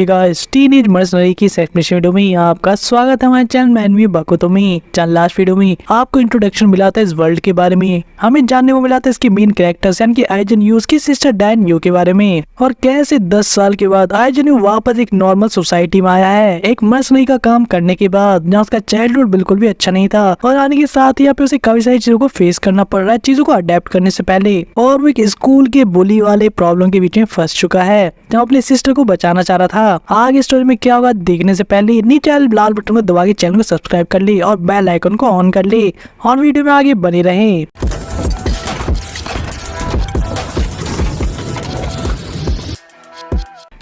Hey guys, teenage mercenary की second video में आपका स्वागत है हमारे चैनल मैनवी बकुतो में। चैनल लास्ट वीडियो में आपको इंट्रोडक्शन मिला था इस वर्ल्ड के बारे में। हमें जानने को मिला था इसके मेन कैरेक्टर्स यानी कि आइजन यू की सिस्टर डैन यू के बारे में, और कैसे 10 साल के बाद आइजन यू वापस एक नॉर्मल सोसाइटी में आया है एक मर्सनरी का काम करने के बाद, जहाँ उसका चाइल्डहुड बिल्कुल भी अच्छा नहीं था और आने के साथ ही यहाँ पे उसे काफी सारी चीजों को फेस करना पड़ रहा है चीजों को अडेप्ट करने से पहले, और वो एक स्कूल के बुली वाले प्रॉब्लम के बीच में फंस चुका है जहाँ अपने सिस्टर को बचाना चाह रहा था। आगे स्टोरी में क्या होगा देखने से पहले नीचे लाल बटन को दबा के चैनल को सब्सक्राइब कर ले और बेल आइकन को ऑन कर ले और वीडियो में आगे बने रहें।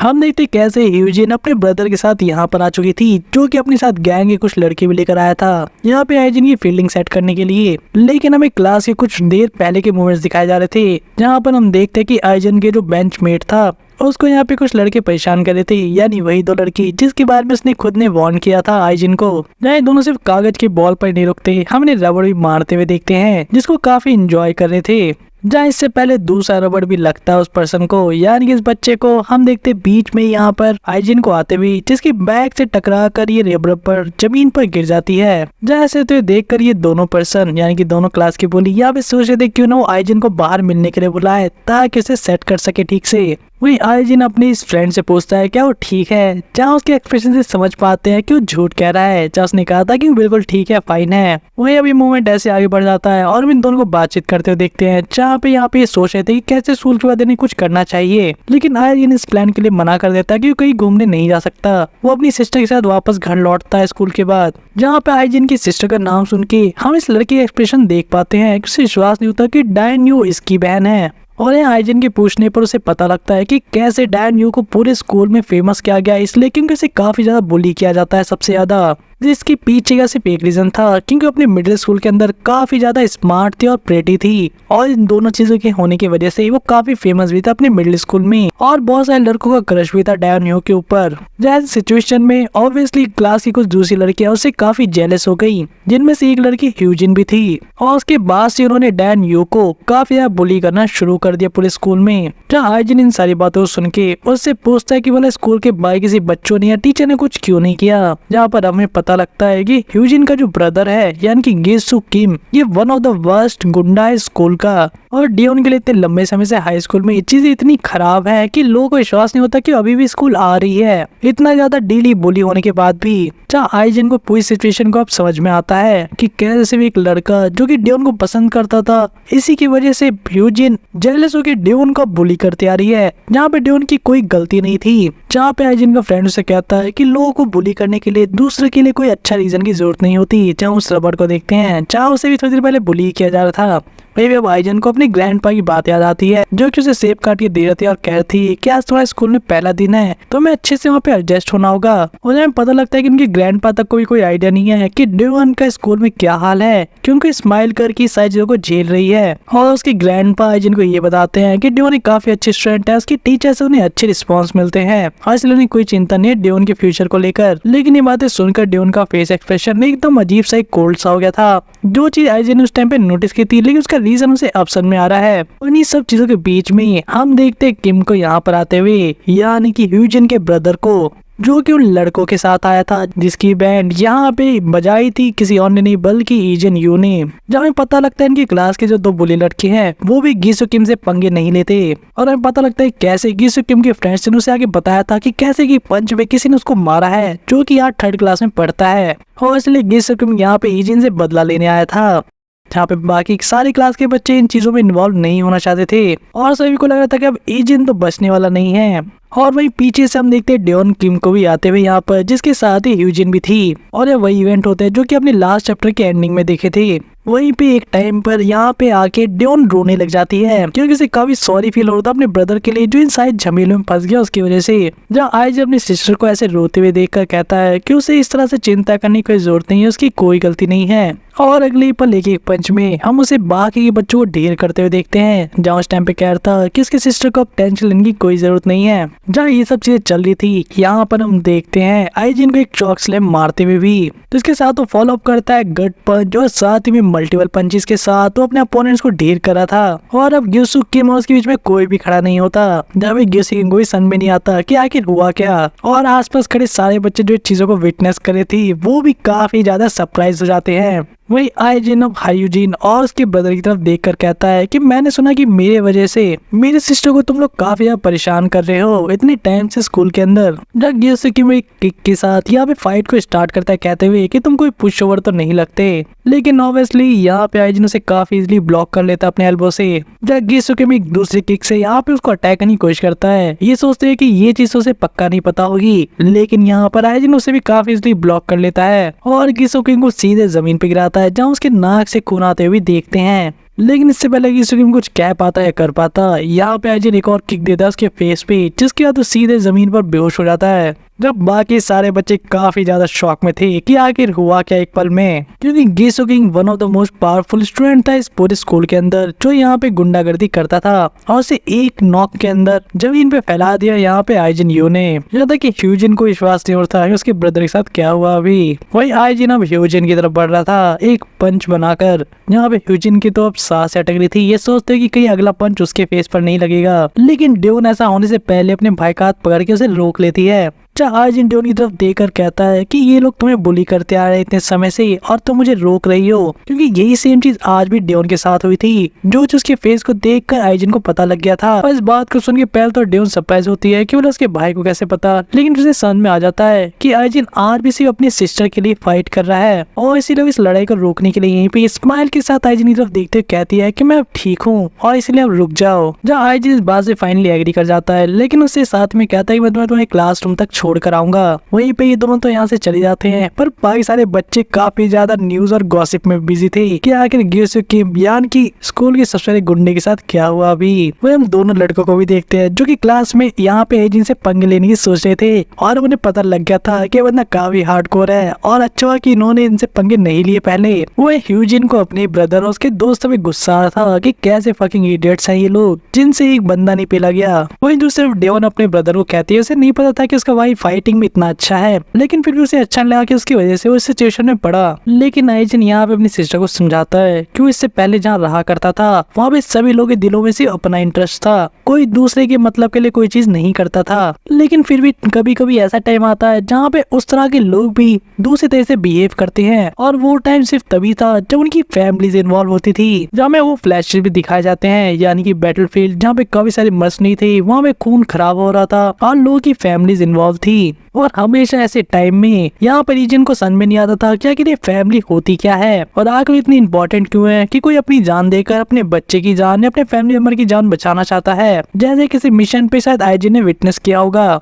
हम देखते कैसे ह्यूजिन अपने ब्रदर के साथ यहाँ पर आ चुकी थी, जो कि अपने साथ गैंग के कुछ लड़के भी लेकर आया था यहाँ पे आइजन की फील्डिंग सेट करने के लिए। लेकिन हमें क्लास के कुछ देर पहले के मोमेंट्स दिखाए जा रहे थे जहाँ पर हम देखते कि आइजन के जो बेंचमेट था उसको यहाँ पे कुछ लड़के परेशान कर रहे थे, यानी वही दो लड़की जिसके बारे में उसने खुद ने वार्न किया था आइजन को। जहाँ दोनों सिर्फ कागज के बॉल पर नहीं रुकते, हमने रबड़ भी मारते हुए देखते हैं जिसको काफी इंजॉय कर रहे थे। जहाँ इससे पहले दूसरा रबड़ भी लगता है उस पर्सन को, यानी कि इस बच्चे को। हम देखते बीच में यहाँ पर आइजन को आते हुए जिसकी बैग से टकरा कर ये रबड़ पर जमीन पर गिर जाती है। जैसे तो देख कर ये दोनों पर्सन यानी कि दोनों क्लास की बोली यहाँ पे सोच रहे थे क्यों ना वो आइजन को बाहर मिलने के लिए बुलाए ताकि उसे सेट कर सके ठीक से। वही आइजन अपने इस फ्रेंड से पूछता है क्या वो ठीक है, जहाँ उसके एक्सप्रेशन से समझ पाते हैं कि वो झूठ कह रहा है। जहाँ उसने कहा था कि बिल्कुल ठीक है, फाइन है। वही अभी मूवमेंट ऐसे आगे बढ़ जाता है और इन दोनों को बातचीत करते हुए देखते हैं जहाँ पे यहाँ पे सोच रहे थे कि कैसे स्कूल के बाद इन्हें कुछ करना चाहिए, लेकिन आइजन इस प्लान के लिए मना कर देता है कि वो कहीं घूमने नहीं जा सकता। वो अपनी सिस्टर के साथ वापस घर लौटता है स्कूल के बाद, जहाँ पे आइजन की सिस्टर का नाम सुन के हम इस लड़के का एक्सप्रेशन देख पाते हैं। उसे विश्वास नहीं होता कि डैन यू इसकी बहन है, और यहाँ आइजन के पूछने पर उसे पता लगता है कि कैसे डैन यू को पूरे स्कूल में फेमस किया गया इसलिए क्योंकि उसे काफी ज्यादा बुली किया जाता है सबसे ज्यादा। जिसके पीछे का सिर्फ एक रीजन था क्योंकि अपने मिडिल स्कूल के अंदर काफी ज्यादा स्मार्ट थी और प्रेटी थी, और इन दोनों चीजों के होने की वजह से वो काफी फेमस भी था अपने मिडिल स्कूल में, और बहुत सारे लड़कों का क्रश भी था डैन यू के ऊपर। जैसे सिचुएशन में ऑब्वियसली क्लास की कुछ दूसरी लड़कियां उससे काफी जेलस हो गई, जिनमें से एक लड़की ह्यूजिन भी थी, और उसके बाद से उन्होंने डैन यू को काफी ज्यादा बुली करना शुरू कर दिया पूरे स्कूल में। जहाँ आइजन इन सारी बातों को सुन के उससे पूछता है कि बोला स्कूल के बाकी किसी बच्चों ने या टीचर ने कुछ क्यों नहीं किया, जहाँ पर हमें पता लगता है कि ह्यूजिन का जो ब्रदर है यानी कि गिसु किम ये वन ऑफ द वर्स्ट गुंडा है स्कूल का, और डियोन के लिए इतने लंबे समय से हाई स्कूल में ये चीजें इतनी खराब है कि लोगों को विश्वास नहीं होता कि अभी भी स्कूल आ रही है इतना ज्यादा डेली बुली होने के बाद भी। जहाँ आइजन को पूरी सिचुएशन को अब समझ में आता है कि कैसे भी एक लड़का जो कि डियोन को पसंद करता था, इसी की वजह से ह्यूजिन जेलस होकर डियोन को बुली करते आ रही है जहाँ पे डियोन की कोई गलती नहीं थी। जहाँ पे आइजन का फ्रेंड उसे कहता है कि लोगों को बुली करने के लिए दूसरे के लिए कोई अच्छा रीजन की जरूरत नहीं होती। जहाँ उस रबड़ को देखते हैं जहाँ उसे भी थोड़ी देर पहले बुली किया जा रहा था, वही अब आइजन को अपने ग्रैंडपा की बात याद आती है जो कि उसे सेब काट के दे रहे थे और कह रही थी कि आज तुम्हारे स्कूल में पहला दिन है तो मैं अच्छे से वहाँ पे एडजस्ट होना होगा। और हमें पता लगता है कि उनके ग्रैंडपा तक कोई आइडिया नहीं है कि डियोन का स्कूल में क्या हाल है, क्योंकि स्माइल करके सारी चीजों को झेल रही है। और उसके ग्रैंडपा आइजन को ये बताते हैं कि डियोन एक काफी अच्छी स्टूडेंट है, उसकी टीचर से उन्हें अच्छे रिस्पॉन्स मिलते हैं और इसलिए उन्हें कोई चिंता नहीं है डियोन के फ्यूचर को लेकर। लेकिन ये बातें सुनकर डियोन का फेस एक्सप्रेशन एकदम अजीब सा एक कोल्ड सा हो गया था, जो चीज आइजन ने उस टाइम पे नोटिस की थी, लेकिन उसका रीजन उसे अब समझ में आ रहा है। और इन्हीं सब चीजों के बीच में हम देखते हैं किम को यहाँ पर आते हुए, यानी कि ह्यूजिन के ब्रदर को, जो कि उन लड़कों के साथ आया था जिसकी बैंड यहाँ पे बजाई थी किसी और ने नहीं बल्कि इजन यू ने। जब हमें पता लगता है इनकी क्लास के जो दो बुली लड़के हैं वो भी गिसु किम से पंगे नहीं लेते, और हमें पता लगता है कैसे गिसु किम के फ्रेंड्स ने उसे आगे बताया था कि कैसे कि पंच में किसी ने उसको मारा है जो कि यहाँ 3rd क्लास में पढ़ता है, और इसलिए गिसु किम यहाँ पे इजन से बदला लेने आया था। जहाँ पे बाकी सारी क्लास के बच्चे इन चीजों में इन्वॉल्व नहीं होना चाहते थे और सभी को लग रहा था कि अब इजिन तो बचने वाला नहीं है। और वही पीछे से हम देखते हैं डियोन किम को भी आते हुए यहाँ पर, जिसके साथ ही ह्यूजिन भी थी, और ये वही इवेंट होते हैं जो कि अपने लास्ट चैप्टर के एंडिंग में देखे थे। वहीं पे एक टाइम पर यहाँ पे आके डियोन रोने लग जाती है क्योंकि उसे काफी सॉरी फील होता है अपने ब्रदर के लिए जो इन सारे झमेलों में फंस गया उसकी वजह से। जहाँ आइजन अपनी सिस्टर को ऐसे रोते हुए देखकर कहता है कि उसे इस तरह से चिंता करने की कोई जरूरत नहीं है, उसकी कोई गलती नहीं है। और अगले पल एक पंच में हम उसे बाकी के बच्चों को ढेर करते हुए देखते हैं, जहाँ उस टाइम पे कह रहा था कि उसके सिस्टर को अब टेंशन लेने की कोई जरूरत नहीं है। जहाँ ये सब चीजें चल रही थी यहाँ पर हम देखते हैं आईजिन को एक चॉक स्लैम मारते हुए भी। तो इसके साथ वो फॉलो अप करता है गट पंच और साथ ही में मल्टीपल पंचेस के साथ वो अपने अपोनेंट्स को ढेर करा था। और अब ग्योसुके और उसके बीच में कोई भी खड़ा नहीं होता। जब ग्योसुके को भी समझ में नहीं आता कि आखिर हुआ क्या। और आसपास खड़े सारे बच्चे जो चीजों को विटनेस करे थे वो भी काफी ज्यादा सरप्राइज हो जाते हैं। वही आईजिन अब हायुजिन और उसके ब्रदर की तरफ देखकर कहता है कि मैंने सुना कि मेरे वजह से मेरे सिस्टर को तुम लोग काफी ज्यादा परेशान कर रहे हो इतने टाइम से स्कूल के अंदर। जब ग्योसुके में किक के साथ यहाँ पे फाइट को स्टार्ट करता है कहते हुए कि तुम कोई पुश ओवर तो नहीं लगते, लेकिन ऑब्वियसली यहाँ पे आईजिन उसे काफी इजीली ब्लॉक कर लेता अपने एल्बो से। जब ग्योसुके में एक दूसरे किक से यहाँ पे उसको अटैक करने की कोशिश करता है। ये सोचते हैं कि ये चीज उसे पक्का नहीं पता होगी, लेकिन यहाँ पर आईजिन उसे भी काफी इजीली ब्लॉक कर लेता है और ग्योसुके को सीधे जमीन पे गिराता है जहाँ उसके नाक से खून आते हुए देखते हैं। लेकिन इससे पहले कि ग्योसुके कुछ कह पाता है कर पाता, यहाँ पे आईजिन एक और किक देता है उसके फेस पे, जिसके बाद वो सीधे जमीन पर बेहोश हो जाता है। जब बाकी सारे बच्चे काफी ज्यादा शॉक में थे कि आखिर हुआ क्या एक पल में, क्योंकि Gyosuke one of the most powerful student था इस पूरे स्कूल के अंदर जो यहाँ पे गुंडागर्दी करता था और उसे एक नॉक के अंदर जमीन पे फैला दिया यहाँ पे आईजिन यू ने। यहाँ तक कि ह्यूजिन को विश्वास नहीं होता कि उसके ब्रदर के साथ क्या हुआ। अभी वही आईजिन अब ह्यूजिन की तरफ बढ़ रहा था एक पंच बनाकर। यहाँ पे ह्यूजिन की तो अब सांस अटक रही थी, ये सोचते कि कहीं अगला पंच उसके फेस पर नहीं लगेगा, लेकिन ड्योन ऐसा होने से पहले अपने भाई का हाथ पकड़ के उसे रोक लेती है। आईजिन ड्योन की तरफ देखकर कहता है कि ये लोग तुम्हें बुली करते आ रहे हैं इतने समय से और तुम मुझे रोक रही हो, क्योंकि यही सेम चीज आज भी ड्योन के साथ हुई थी। जो उसके फेस को देखकर आईजिन को पता लग गया था और इस बात को सुन के पहले तो ड्योन सरप्राइज होती है कि बोले उसके भाई को कैसे पता, लेकिन उसे समझ में आ जाता है कि आईजिन आज भी सिर्फ अपनी सिस्टर के लिए फाइट कर रहा है और इसीलिए इस लड़ाई को रोकने के लिए यहीं पे स्माइल के साथ आईजिन की तरफ देखते हुए कहती है कि मैं अब ठीक हूँ और इसलिए अब रुक जाओ। जहाँ आईजिन इस बात से फाइनली एग्री कर जाता है, लेकिन उससे साथ में कहता है कि मैं तुम्हें क्लासरूम तक छोड़ कर आऊंगा। वहीं पे ये दोनों तो यहाँ से चले जाते हैं, पर बाकी सारे बच्चे काफी ज्यादा न्यूज और गॉसिप में बिजी थे कि आखिर ग्योसुके यान की स्कूल के सबसे बड़े गुंडे के साथ क्या हुआ। अभी वही हम दोनों लड़कों को भी देखते हैं जो कि क्लास में यहाँ पे आईजिन से पंगे लेने की सोच रहे थे और उन्हें पता लग गया था कि बंदा काफी हार्डकोर है और अच्छा हुआ कि इन्होंने इनसे पंगे नहीं लिए पहले। वो ह्यूजिन को अपने ब्रदर और उसके दोस्त पे गुस्सा आ रहा था कि कैसे फकिंग इडियट्स हैं ये लोग जिनसे एक बंदा नहीं पेला गया। वही दूसरे ड्योन अपने ब्रदर को कहती है उसे नहीं पता था कि उसका भाई फाइटिंग में इतना अच्छा है, लेकिन फिर भी उसे अच्छा नहीं लगा कि उसकी वजह से वो इस सिचुएशन में पड़ा। लेकिन आईजिन यहाँ पे अपनी सिस्टर को समझाता है कि वो इससे पहले जहाँ रहा करता था वहाँ पे सभी लोगों के दिलों में से अपना इंटरेस्ट था, कोई दूसरे के मतलब के लिए कोई चीज नहीं करता था। लेकिन फिर भी कभी कभी ऐसा टाइम आता है जहाँ पे उस तरह के लोग भी दूसरे तरह से बिहेव करते हैं और वो टाइम सिर्फ तभी था जब उनकी फैमिलीज इन्वॉल्व होती थी। जहाँ में वो फ्लैशेस भी दिखाए जाते हैं, यानी कि बैटलफील्ड जहाँ पे काफी सारी मर्सनी थी, वहाँ पे खून खराब हो रहा था और लोगों की फैमिलीज इन्वॉल्व थी। और हमेशा ऐसे टाइम में यहाँ पर रीजन को समझ में नहीं आता था क्या कि ये फैमिली होती क्या है और आखिर इतनी इंपॉर्टेंट क्यों है कि कोई अपनी जान देकर अपने बच्चे की जान या अपने फैमिली मेंबर की जान बचाना चाहता है, जैसे किसी मिशन पे शायद आईजिन ने विटनेस किया होगा।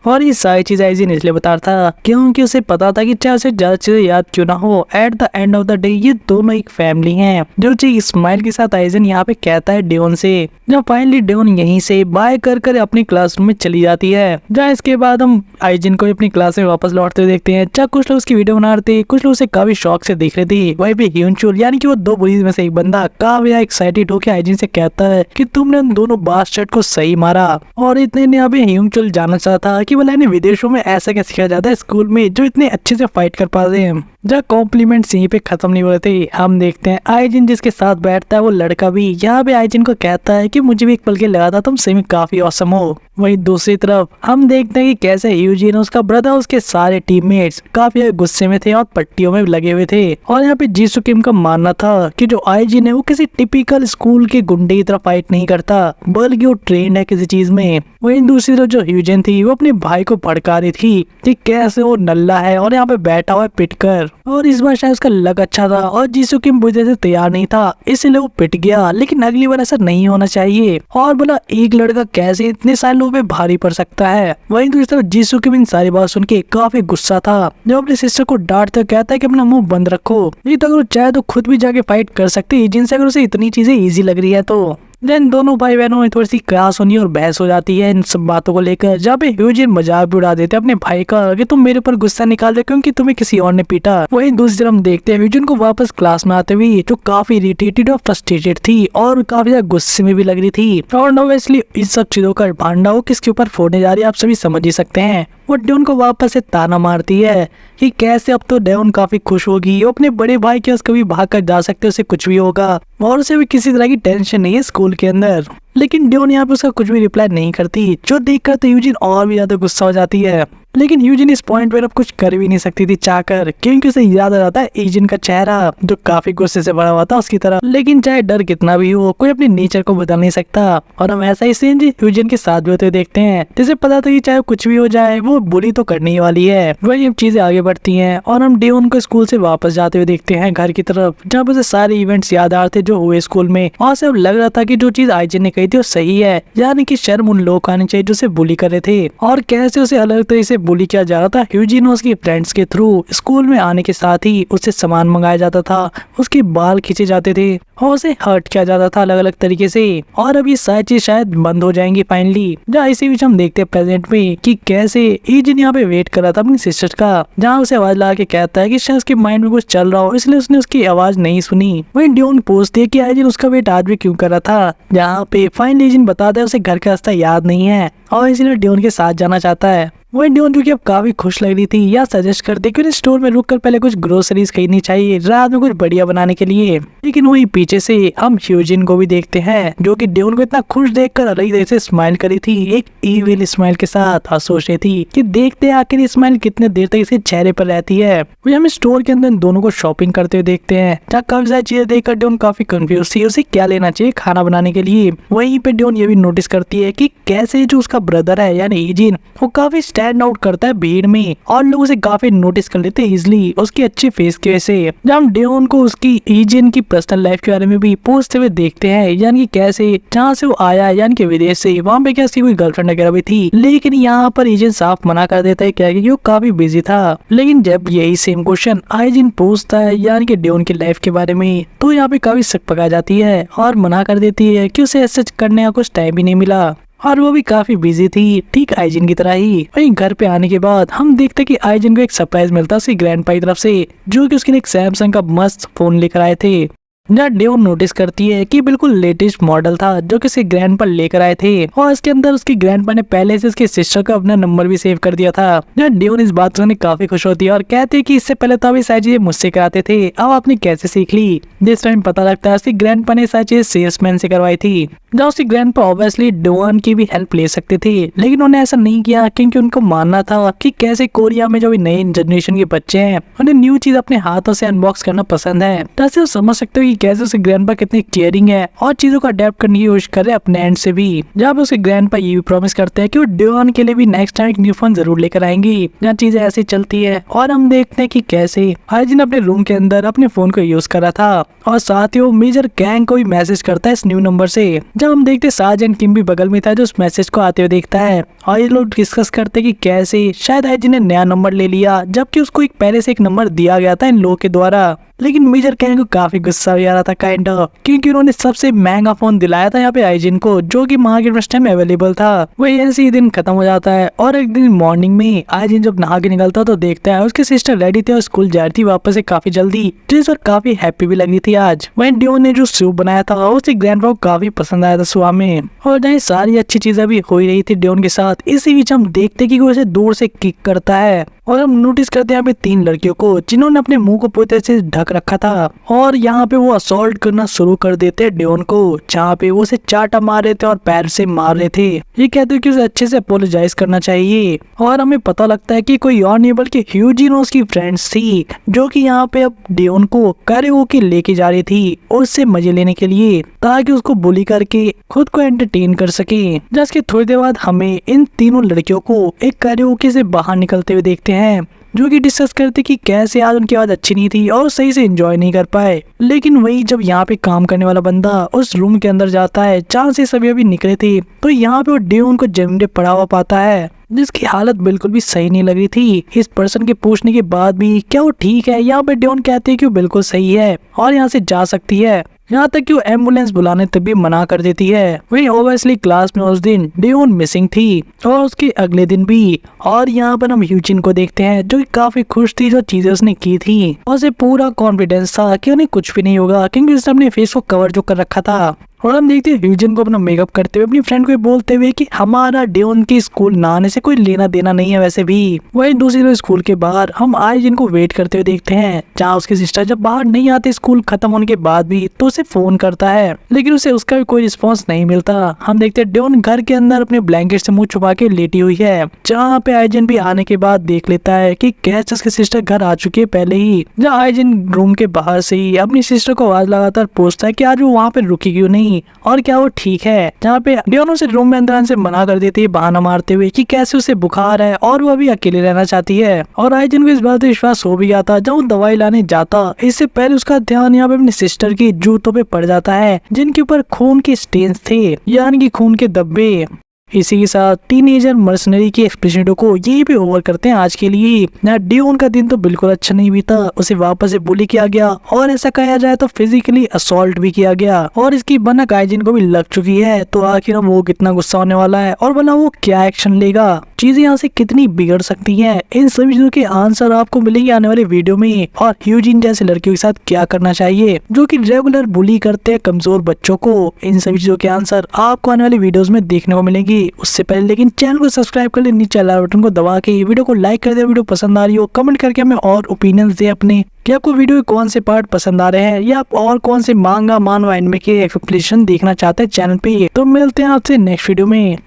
और ये सारी चीज आईजिन इसलिए बता रहा था क्योंकि उसे पता था कि चाहे उसे ज्यादा चीजें याद क्यों ना हो, at the end of the day ये दोनों एक फैमिली हैं। जो चीज स्माइल के साथ आईजिन यहाँ पे कहता है ड्योन से, जब फाइनली ड्योन यहीं से बाय कर अपनी क्लासरूम में चली जाती है। जहाँ इसके बाद हम आईजिन को अपनी क्लास में वापस लौटते देखते हैं। जहाँ कुछ लोग उसकी वीडियो बना रहे थे, कुछ लोग उसे काफी शौक से देख रहे थे। वहीं पे ह्यूनचुल यानी कि वो दो बुलीज में से एक बंदा काफी एक्साइटेड होकर आईजिन से कहता है कि तुमने उन दोनों बास्टर्ड को सही मारा। और इतने ने अभी ह्यूनचुल जानना चाहता कि बोला विदेशों में ऐसा क्या सिखाया जाता है स्कूल में जो इतने अच्छे से फाइट कर पाते हैं। जहाँ कॉम्प्लीमेंट्स यहीं पे खत्म नहीं हो रहे थे, हम देखते हैं आईजिन जिसके साथ बैठता है वो लड़का भी यहाँ पे आईजिन को कहता है कि मुझे भी एक पल के लगा था तुम सही में काफी औसम हो। वहीं दूसरी तरफ हम देखते हैं कि कैसे ह्यूजिन उसका ब्रदर उसके सारे टीममेट्स काफी गुस्से में थे और पट्टियों में लगे हुए थे। और यहाँ पे जीसू किम का मानना था कि जो आईजिन है वो किसी टिपिकल स्कूल के गुंडे की तरह फाइट नहीं करता, बल्कि वो ट्रेंड है किसी चीज में। वहीं दूसरी तरफ जो ह्यूजिन थी वो अपने भाई को भड़का रही थी कि कैसे वो नल्ला है और यहाँ पे बैठा हुआ है पिटकर। और इस बार शायद उसका लक अच्छा था और जीसू किम बुझे से तैयार नहीं था, इसलिए वो पिट गया। लेकिन अगली बार ऐसा नहीं होना चाहिए। और बोला एक लड़का कैसे इतने सारे लोगों पे भारी पड़ सकता है। वहीं दूसरी तरफ जीसू किम इन सारी बात सुन के काफी गुस्सा था, जो अपने सिस्टर को डांटते कहता है कि अपना मुंह बंद रखो, नहीं तो अगर चाहे तो खुद भी जाके फाइट कर सकती है जिनसे अगर उसे इतनी चीजें इजी लग रही है तो। देन दोनों भाई बहनों में थोड़ी सी क्लास होनी और बहस हो जाती है इन सब बातों को लेकर, जहाँ पे ह्यूजिन मजाक भी उड़ा देते हैं अपने भाई का कि तुम मेरे ऊपर गुस्सा निकाल दे क्योंकि तुम्हें किसी और ने पीटा। वहीं दूसरी तरफ हम देखते हैं ह्यूजिन को वापस क्लास में आते हुए जो काफी इरिटेटेड और फ्रस्ट्रेटेड थी और काफी ज्यादा गुस्से में भी लग रही थी। और ऑब्वियसली इस सब चीजों का भांडा वो किसके ऊपर फोड़ने जा रही है आप सभी समझ ही सकते हैं। वो ड्यून को वापस से ताना मारती है कि कैसे अब तो ड्यून काफी खुश होगी, वो अपने बड़े भाई के कभी भाग कर जा सकते, उसे कुछ भी होगा और उसे भी किसी तरह की टेंशन नहीं है स्कूल के अंदर। लेकिन ड्यून यहाँ पे उसका कुछ भी रिप्लाई नहीं करती, जो देखकर तो यूजिन और भी ज्यादा गुस्सा हो जाती है। लेकिन यूजिन इस पॉइंट पर अब कुछ कर भी नहीं सकती थी चाहकर, क्योंकि उसे याद आ जाता है एजिन का चेहरा जो काफी गुस्से से भरा हुआ था उसकी तरफ। लेकिन चाहे डर कितना भी हो, कोई अपने नेचर को बदल नहीं सकता। और हम ऐसा ही सीन यूजिन के साथ भी होते देखते हैं, जिसे पता था कि चाहे कुछ भी हो जाए वो बुरी तो करनी ही वाली है। वही अब चीजें आगे बढ़ती हैं और हम ड्यून को स्कूल से वापस जाते हुए देखते हैं घर की तरफ, जब उसे सारे इवेंट्स याद आ रहे थे जो हुए स्कूल में। और से अब लग रहा था कि जो चीज आईजिन ने कही थी वो सही है, यानी कि शर्म उन लोगों को आनी चाहिए जो उसे बुली कर रहे थे। और कैसे उसे अलग तरीके से बुली किया जा रहा था ह्यूजिन और उसके फ्रेंड्स के थ्रू। स्कूल में आने के साथ ही उससे सामान मंगाया जाता था, उसके बाल खींचे जाते थे और उसे हर्ट किया जाता था अलग अलग तरीके से। और अब ये सारी चीज शायद बंद हो जाएंगी फाइनली। जहाँ इसी बीच हम देखते हैं प्रेजेंट में कि कैसे ईजिन यहाँ पे वेट कर रहा था अपनी सिस्टर का, जहाँ उसे आवाज लगा के कहता है कि शायद उसके माइंड में कुछ चल रहा हो, इसलिए उसने उसकी आवाज नहीं सुनी। वहीं ड्यून पूछती है कि ईजिन उसका वेट आज भी क्यों कर रहा था, जहाँ पे फाइनली ईजिन बताता है उसे घर का रास्ता याद नहीं है और इसलिए ड्यून के साथ जाना चाहता है। वही ड्यून जो कि अब काफी खुश लग रही थी, या सजेस्ट करते कि स्टोर में रुककर पहले कुछ ग्रोसरीज खरीदनी चाहिए रात में कुछ बढ़िया बनाने के लिए। लेकिन वही पीछे से हम ह्यूजिन को भी देखते हैं, जो कि ड्यून को इतना खुश देखकर अलग तरह से स्माइल करी थी, एक इविल स्माइल के साथ, और सोच रही थी कि देखते हैं आखिर स्माइल कितने देर तक इसके चेहरे पर रहती है। वही हम स्टोर के अंदर दोनों को शॉपिंग करते हुए देखते हैं, जहाँ काफी सारी चीजें देखकर ड्यून काफी कंफ्यूज थी उसे क्या लेना चाहिए खाना बनाने के लिए। वहीं पे ड्यून ये भी नोटिस करती है कि कैसे जो उसका ब्रदर है यानी ईजिन, वो काफी स्टैंड आउट करता है भीड़ में और लोग उसे काफी नोटिस कर लेते हैं इजिली उसकी अच्छी फेस की वजह से। जब हम ड्यून को उसकी ईजिन की पर्सनल लाइफ के बारे में भी पूछते हुए देखते हैं, यानी कि कैसे जहाँ से वो आया यानी कि विदेश से, वहाँ पे क्या उसकी कोई गर्लफ्रेंड वगैरह भी थी। लेकिन यहाँ पर ईजिन साफ मना कर देता है क्या कि वो काफी बिजी था। लेकिन जब यही सेम क्वेश्चन ईजिन पूछता है यानी कि ड्यून की लाइफ के बारे में, तो यहाँ पे काफी शक पका जाती है और मना कर देती है कि उसे ऐसा करने का कुछ टाइम ही नहीं मिला और वो भी काफी बिजी थी, ठीक ईजिन की तरह ही। वहीं घर पे आने के बाद हम देखते कि ईजिन को एक सरप्राइज मिलता है उसकी ग्रैंडपा की तरफ से, जो कि उसके लिए एक सैमसंग का मस्त फोन लेकर आए थे। जहाँ ड्यून नोटिस करती है कि बिल्कुल लेटेस्ट मॉडल था जो कि उसके ग्रैंडपा लेकर आए थे और इसके अंदर उसकी ग्रैंडपा ने पहले से उसके सिस्टर का अपना नंबर भी सेव कर दिया था। जहाँ ड्यून इस बात से काफी खुश होती है और कहती है कि इससे पहले तो अभी सारी चीजें मुझसे कराते थे, अब आपने कैसे सीख ली। जिस टाइम पता लगता है उसकी ग्रैंडपा ने सारी चीजें सेल्समैन से करवाई थी, जहाँ उसकी ग्रैंडपा ऑब्वियसली ड्यून की भी हेल्प ले सकते थे, लेकिन उन्होंने ऐसा नहीं किया क्योंकि उनको मानना था कि कैसे कोरिया में जो भी नए जनरेशन के बच्चे हैं उन्हें न्यू चीज अपने हाथों से अनबॉक्स करना पसंद है। जैसे वो समझ सकते हो कि कैसे उसकी ग्रैंडपा कितनी केयरिंग है और चीजों को अडेप्ट करने की कोशिश कर रहे हैं अपने एंड से भी। जब उसके ग्रैंडपा ये भी प्रॉमिस करते हैं कि वो ड्यून के लिए भी नेक्स्ट टाइम एक न्यू फोन जरूर लेकर आएंगी। जहाँ चीजें ऐसी चलती है और हम देखते हैं कि कैसे ईजिन अपने रूम के अंदर अपने फोन को यूज कर रहा था और साथ ही वो मेजर गैंग को भी मैसेज करता है इस न्यू नंबर से। जब हम देखते सार्जेंट किम भी बगल में था जो उस मैसेज को आते हुए देखता है और ये लोग डिस्कस करते कि कैसे शायद ईजिन ने नया नंबर ले लिया, जबकि उसको एक पहले से एक नंबर दिया गया था इन लोगों के द्वारा। लेकिन मेजर गैंग को काफी गुस्सा भी आ रहा था काइंड ऑफ, क्योंकि उन्होंने सबसे महंगा फोन दिलाया था यहाँ पे ईजिन को, जो कि मार्केट में उस टाइम अवेलेबल था। वही ऐसे ही दिन खत्म हो जाता है और एक दिन मॉर्निंग में ईजिन जब नहा के निकलता तो देखता है उसके सिस्टर रेडी थे और स्कूल जा रही थी वापस से काफी जल्दी, जिस पर काफी हैप्पी भी लग रही थी आज। वही ड्यून ने जो सूप बनाया था उसके ग्रैंडपा को काफी पसंद आया था सुबह में, और जहाँ सारी अच्छी चीजें भी हो रही थी ड्यून के साथ, इसी बीच हम देखते कि वो उसे दूर से किक करता है और हम नोटिस करते हैं यहाँ पे 3 लड़कियों को जिन्होंने अपने मुंह को पूरी तरह से ढक रखा था और यहाँ पे वो असॉल्ट करना शुरू कर देते हैं ड्यून को, जहाँ पे वो उसे चाटा मार रहे थे और पैर से मार रहे थे। ये कहते हैं कि उसे अच्छे से अपोलोजाइज करना चाहिए और हमें पता लगता है कि कोई और नहीं बल्कि ह्यूजिन और उसकी फ्रेंड्स थी, जो कि यहाँ पे अब ड्यून को कैरियोके लेके जा रही थी और उससे मजे लेने के लिए, ताकि उसको बुली करके खुद को एंटरटेन कर सके। जिसके थोड़ी देर बाद हमें इन तीनों लड़कियों को एक कैरियोके से बाहर निकलते हुए देखते हैं, जो कि डिस्कस करते कि कैसे आज उनकी आवाज अच्छी नहीं थी और सही से एंजॉय नहीं कर पाए। लेकिन वही जब यहाँ पे काम करने वाला बंदा उस रूम के अंदर जाता है जहाँ से सभी अभी निकले थे, तो यहाँ पे वो ड्यून को जमीन पे पड़ा हुआ पाता है, जिसकी हालत बिल्कुल भी सही नहीं लग रही थी। इस पर्सन के पूछने के बाद भी क्या वो ठीक है, यहाँ पे ड्यून कहते हैं कि वो बिल्कुल सही है और यहाँ से जा सकती है। यहाँ तक कि वो एम्बुलेंस बुलाने तक भी मना कर देती है। वहीं ओब्वियसली क्लास में उस दिन डेओन मिसिंग थी और उसके अगले दिन भी। और यहाँ पर हम ह्यूजिन को देखते हैं जो कि काफी खुश थी जो चीजें उसने की थी और उसे पूरा कॉन्फिडेंस था कि उन्हें कुछ भी नहीं होगा क्योंकि उसने अपने फेस को कवर जो कर रखा था। और हम देखते हैं ह्यूजिन को अपना मेकअप करते हुए अपनी फ्रेंड को बोलते हुए कि हमारा डेओन के स्कूल ना आने से कोई लेना देना नहीं है वैसे भी। वही दूसरी तरफ स्कूल के बाहर हम आइजिन को वेट करते हुए देखते हैं जहाँ उसकी सिस्टर जब बाहर नहीं आते स्कूल खत्म होने के बाद भी तो उसे फोन करता है लेकिन उसे उसका भी कोई रिस्पॉन्स नहीं मिलता। हम देखते हैं डेओन घर के अंदर अपने ब्लैंकेट से मुंह छुपा के लेटी हुई है जहाँ पे आइजिन भी आने के बाद देख लेता है कि कैसे उसकी सिस्टर घर आ चुकी है पहले ही। जहाँ आइजिन रूम के बाहर से ही अपनी सिस्टर को आवाज लगातार पूछता है कि आज वो वहाँ पे रुकी क्यों नहीं और क्या वो ठीक है। जहाँ पे डेओन उसे रूम में अंदर आने से मना कर देती है बहाना मारते हुए कि कैसे उसे बुखार है और वो अभी अकेले रहना चाहती है। और आइजिन को इस बात पे विश्वास हो भी गया था जब वो दवाई लाने जाता इससे पहले उसका ध्यान यहाँ पे अपनी सिस्टर के जूतों पे पड़ जाता है जिनके ऊपर खून के स्टेन्स थे यानी कि खून के धब्बे। इसी के साथ टीनेजर मर्सनरी के एक्सप्रेशनों को यही पे ओवर करते हैं आज के लिए। डेओन का दिन तो बिल्कुल अच्छा नहीं बीता, उसे वापस से बुली किया गया और ऐसा कहा जाए तो फिजिकली असॉल्ट भी किया गया और इसकी भनक आइजिन को भी लग चुकी है। तो आखिर वो कितना गुस्सा होने वाला है और भला वो क्या एक्शन लेगा, चीजें यहाँ से कितनी बिगड़ सकती हैं, इन सभी चीजों के आंसर आपको मिलेंगे आने वाले वीडियो में। और ह्यूजिन जैसे लड़कियों के साथ क्या करना चाहिए जो कि रेगुलर बुली करते हैं कमजोर बच्चों को, इन सभी चीजों के आंसर आपको आने वाली वीडियोस में देखने को मिलेंगे। उससे पहले लेकिन चैनल को सब्सक्राइब कर ले, नीचे लाल बटन को दबा के वीडियो को लाइक कर दे। वीडियो पसंद आ रही हो कमेंट करके हमें और ओपिनियंस दे अपने कि आपको वीडियो के कौन से पार्ट पसंद आ रहे हैं या आप और कौन से मांगा मानवा एनिमे के एक्सप्लेनेशन देखना चाहते हैं चैनल पे। तो मिलते हैं आपसे नेक्स्ट वीडियो में।